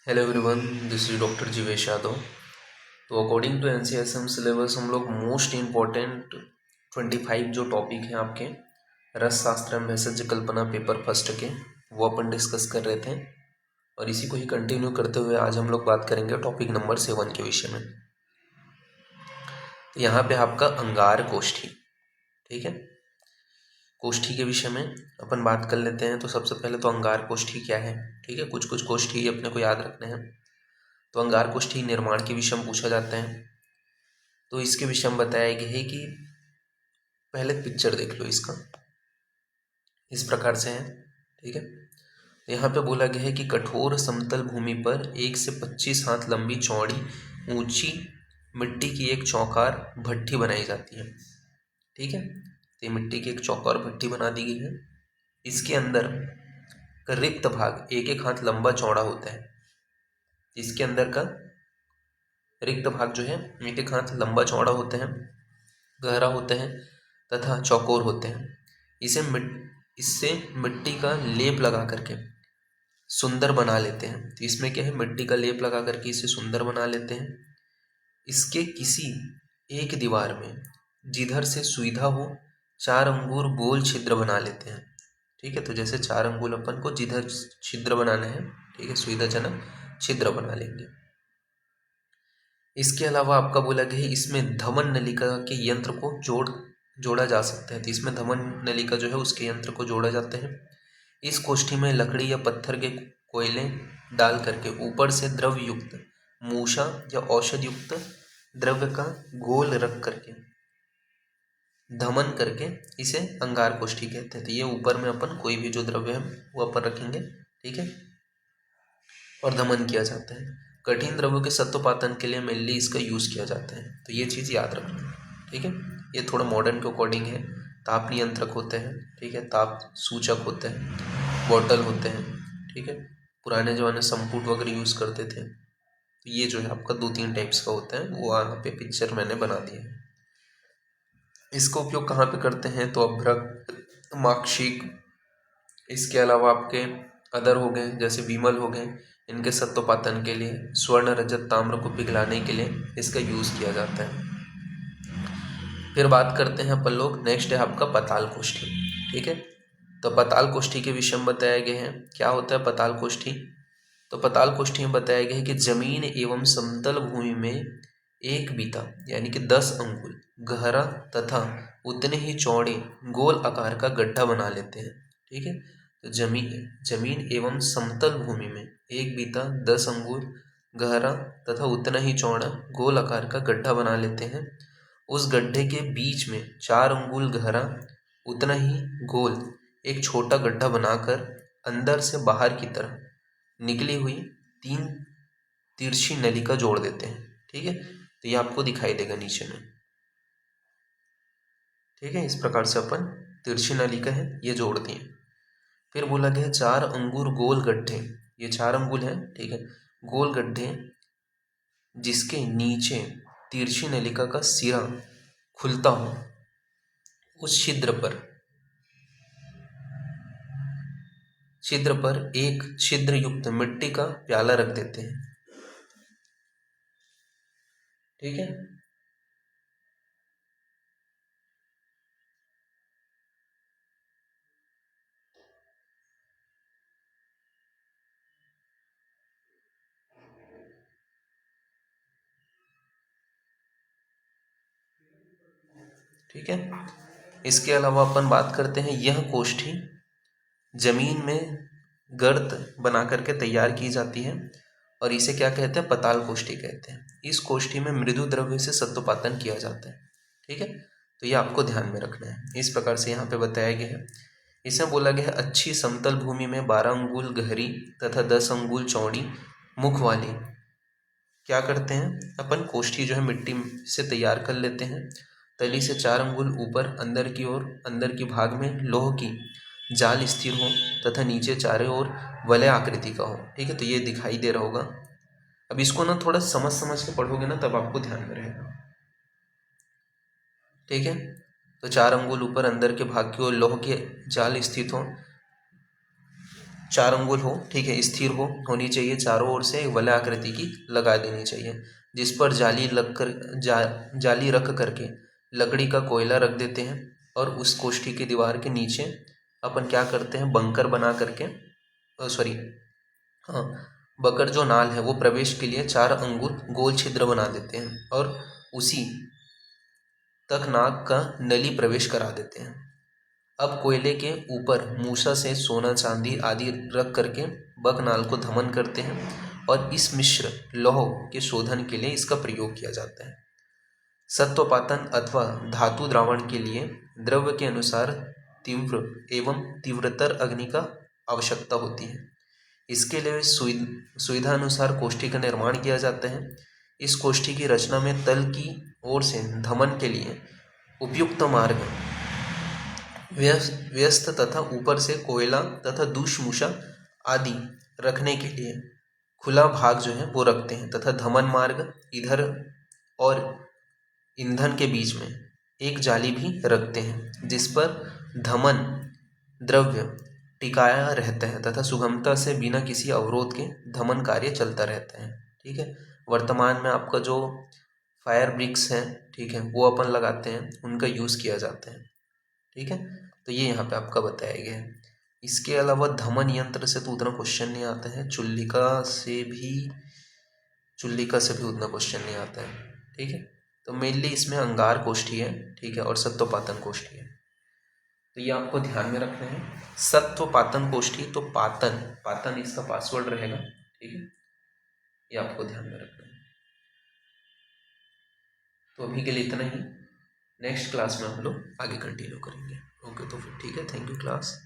Hello everyone, this is doctor Jeevesh Yadav. तो according to NCSM syllabus हम लोग मोस्ट इम्पॉर्टेंट 25 जो टॉपिक हैं आपके रस शास्त्र में भेषज कल्पना पेपर फर्स्ट के वो अपन डिस्कस कर रहे थे। और इसी को ही कंटिन्यू करते हुए आज हम लोग बात करेंगे टॉपिक नंबर 7 के विषय में। तो यहाँ पे आपका अंगार कोष्ठी, ठीक है। कोष्ठी के विषय में अपन बात कर लेते हैं। तो सबसे पहले तो अंगार कोष्ठी क्या है, ठीक है। कुछ कुछ कोष्ठी अपने को याद रखने हैं। तो अंगार कोष्ठी निर्माण के विषय में पूछा जाता है। तो इसके विषय में बताया गया है कि पहले पिक्चर देख लो, इसका इस प्रकार से है, ठीक है। यहाँ पे बोला गया है कि कठोर समतल भूमि पर 1 से 25 हाथ लंबी चौड़ी ऊंची मिट्टी की एक चौकार भट्ठी बनाई जाती है, ठीक है। तो ये मिट्टी की एक चौकार भट्ठी बना दी गई है। इसके अंदर का रिक्त भाग 1-1 हाथ लंबा चौड़ा होता है। इसके अंदर का रिक्त भाग जो है 1-1 हाथ लंबा चौड़ा होता है, गहरा होते हैं तथा चौकोर होते हैं। इससे मिट्टी का लेप लगा करके सुंदर बना लेते हैं। तो इसमें क्या है, मिट्टी का लेप लगा करके इसे सुंदर बना लेते हैं। इसके किसी एक दीवार में जिधर से सुविधा हो 4 अंगुल गोल छिद्र बना लेते हैं, ठीक है। तो जैसे 4 अंगुल अपन को जिधर छिद्र बनाना है, ठीक है, सुविधाजनक छिद्र बना लेंगे। इसके अलावा आपका बोला गया है इसमें धमन नलिका के यंत्र को जोड़ा जा सकता है। तो इसमें धमन नलिका जो है उसके यंत्र को जोड़ा जाता है। इस कोष्ठी में लकड़ी या पत्थर के कोयले डाल करके ऊपर से द्रव युक्त मूषा या औषध युक्त द्रव्य का गोल रख करके धमन करके इसे अंगार कोष्ठी कहते हैं। तो ये ऊपर में अपन कोई भी जो द्रव्य है वो अपन रखेंगे, ठीक है, और दमन किया जाता है। कठिन द्रव्यों के सत्वपातन के लिए मेनली इसका यूज़ किया जाता है। तो ये चीज़ याद रखना, ठीक है। ये थोड़ा मॉडर्न के अकॉर्डिंग है। ताप नियंत्रक होते हैं, ठीक है, ताप सूचक होते हैं, बॉटल होते हैं, ठीक है। पुराने ज़माने संपुट वगैरह यूज़ करते थे। तो ये जो है आपका 2-3 टाइप्स का होता है, वो यहाँ पे पिक्चर मैंने बना दिया है। इसका उपयोग कहाँ पे करते हैं, तो अभ्रक, माक्षिक, इसके अलावा आपके अदर हो गए जैसे विमल हो गए, इनके सत्वपातन के लिए, स्वर्ण रजत ताम्र को पिघलाने के लिए इसका यूज़ किया जाता है। फिर बात करते हैं अपन लोग, नेक्स्ट है आपका पताल कोष्ठी, ठीक है। तो पताल कोष्ठी के विषय में बताया गया है क्या होता है पताल कोष्ठी। तो पताल कोष्ठी में बताया गया है कि जमीन एवं समतल भूमि में एक बीता यानी कि 10 अंगुल गहरा तथा उतने ही चौड़े गोल आकार का गड्ढा बना लेते हैं, ठीक है। तो जमीन एवं समतल भूमि में एक बीता 10 अंगुल गहरा तथा उतना ही चौड़ा गोल आकार का गड्ढा बना लेते हैं। उस गड्ढे के बीच में 4 अंगुल गहरा उतना ही गोल एक छोटा गड्ढा बनाकर अंदर से बाहर की तरफ निकली हुई 3 तिरछी नलिका जोड़ देते हैं, ठीक है। तो ये आपको दिखाई देगा नीचे में, ठीक है। इस प्रकार से अपन तिरछी नलिका है ये जोड़ दिए। फिर बोला गया 4 अंगुल गोल गड्ढे, ये 4 अंगुल है, ठीक है, गोल गड्ढे जिसके नीचे तिरछी नलिका का सिरा खुलता हो, उस छिद्र पर एक छिद्र युक्त मिट्टी का प्याला रख देते हैं, ठीक है। ठीक है, इसके अलावा अपन बात करते हैं यह कोष्ठी जमीन में गर्त बना करके तैयार की जाती है और इसे क्या कहते हैं, पताल कोष्ठी कहते हैं। इस कोष्ठी में मृदु द्रव्य से सत्वपातन किया जाता है, ठीक है। तो ये आपको ध्यान में रखना है। इस प्रकार से यहाँ पे बताया गया है। इसमें बोला गया है अच्छी समतल भूमि में 12 अंगुल गहरी तथा 10 अंगुल चौड़ी मुख वाली क्या करते हैं अपन कोष्ठी जो है मिट्टी से तैयार कर लेते हैं। तली से 4 अंगुल ऊपर अंदर की भाग में लोह की जाल स्थिर हो तथा नीचे चारों ओर वलय आकृति का हो, ठीक है। तो ये दिखाई दे रहा होगा। अब इसको ना थोड़ा समझ समझ के पढ़ोगे ना तब आपको ध्यान में रहेगा, ठीक है। तो 4 अंगुल ऊपर अंदर के भाग की ओर लोह की जाल स्थित हो 4 अंगुल हो, ठीक है, स्थिर होनी चाहिए, चारों ओर से वलय आकृति की लगा देनी चाहिए, जिस पर जाली रख करके लकड़ी का कोयला रख देते हैं और उस कोष्ठी की दीवार के नीचे अपन क्या करते हैं, बंकर बना करके, सॉरी, हाँ, बकर जो नाल है वो प्रवेश के लिए 4 अंगुल गोल छिद्र बना देते हैं और उसी तक नाक का नली प्रवेश करा देते हैं। अब कोयले के ऊपर मूसा से सोना चांदी आदि रख करके बकनाल को धमन करते हैं और इस मिश्र लौह के शोधन के लिए इसका प्रयोग किया जाता है। सत्वपातन अथवा धातु द्रावण के लिए द्रव्य के अनुसार तीव्र एवं तीव्रतर अग्नि का आवश्यकता होती है। इसके लिए सुविधानुसार कोष्ठी का निर्माण किया जाता है। इस कोष्ठी की रचना में तल की ओर से धमन के लिए उपयुक्त मार्ग व्यस्त तथा ऊपर से कोयला तथा दूषमूषा आदि रखने के लिए खुला भाग जो है वो रखते हैं तथा धमन मार्ग इधर और ईंधन के बीच में एक जाली भी रखते हैं, जिस पर धमन द्रव्य टिकाया रहता है तथा सुगमता से बिना किसी अवरोध के धमन कार्य चलता रहता है। ठीक है, वर्तमान में आपका जो फायर ब्रिक्स है, ठीक है, वो अपन लगाते हैं, उनका यूज़ किया जाता है। ठीक है, तो ये यहाँ पे आपका बताया गया है। इसके अलावा धमन यंत्र से तो उतना क्वेश्चन नहीं आता है, चुल्लिका से भी उतना क्वेश्चन नहीं आता है। ठीक है, तो मेनली इसमें अंगार कोष्ठी है, ठीक है, और सत्वपातन कोष्ठी है, तो ये आपको ध्यान में रखना है। सत्वपातन कोष्ठी, तो पातन इसका पासवर्ड रहेगा, ठीक है, ये आपको ध्यान में रखना है। तो अभी के लिए इतना ही, नेक्स्ट क्लास में हम लोग आगे कंटिन्यू करेंगे। ओके, तो फिर ठीक है, थैंक यू क्लास।